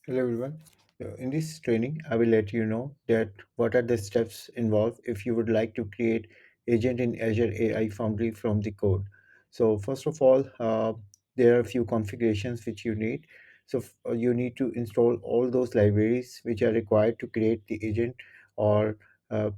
Hello everyone. In this training, I will let you know that what are the steps involved if you would like to create agent in Azure AI Foundry from the code. So first of all, there are a few configurations which you need. So you need to install all those libraries which are required to create the agent or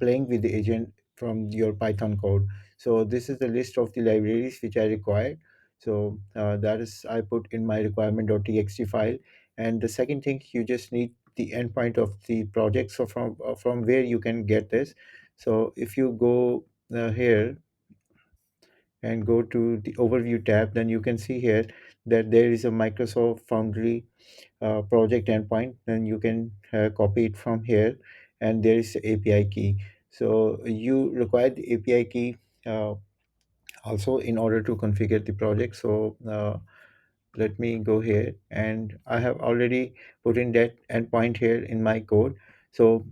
playing with the agent from your Python code. So this is the list of the libraries which are required. So that is I put in my requirement.txt file, and the second thing, you just need the endpoint of the project. So from where you can get this. So if you go here and go to the overview tab, then you can see here that there is a Microsoft Foundry project endpoint. Then you can copy it from here, and there is the API key. So you require the API key uh, also in order to configure the project. So let me go here, and I have already put in that endpoint here in my code. So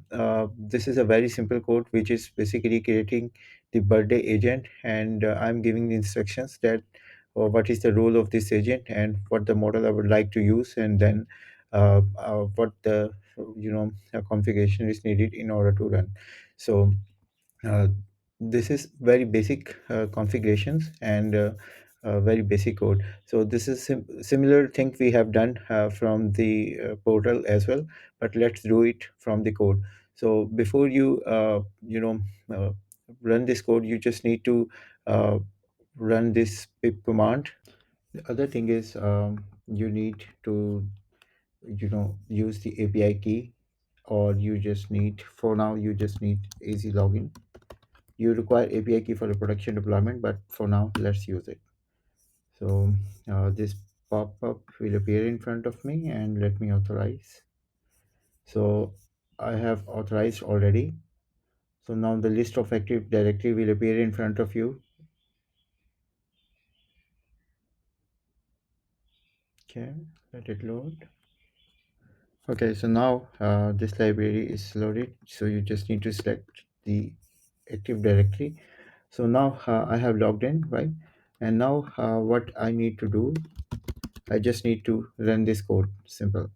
this is a very simple code which is basically creating the birthday agent, and I'm giving the instructions that what is the role of this agent and what the model I would like to use, and then what the configuration is needed in order to run. So uh, this is very basic configurations and very basic code. So this is similar thing we have done from the portal as well, but let's do it from the code. So before you uh, run this code, you just need to uh, run this pip command. The other thing is you need to use the API key, or you just need, for now you just need easy login. You require API key for the production deployment, but for now, let's use it. So this pop-up will appear in front of me, and let me authorize. So I have authorized already. So now the list of active directory will appear in front of you. Okay, let it load. Okay, so now this library is loaded. So you just need to select the active directory. So now I have logged in, right? And now what I need to do, I just need to run this code. Simple,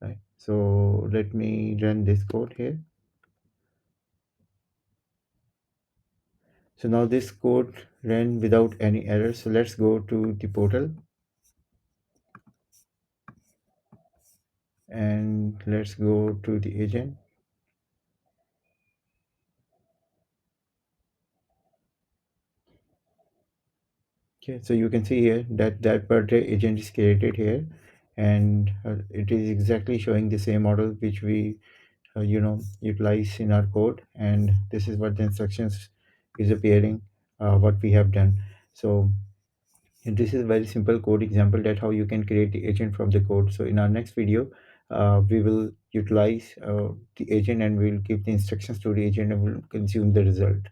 right? So let me run this code here. So now this code ran without any error. So let's go to the portal, and let's go to the agent. Okay, so you can see here that that birthday agent is created here, and it is exactly showing the same model which we utilize in our code, and this is what the instructions is appearing, what we have done. So and this is a very simple code example that how you can create the agent from the code. So in our next video, we will utilize the agent, and we'll give the instructions to the agent, and we'll consume the result.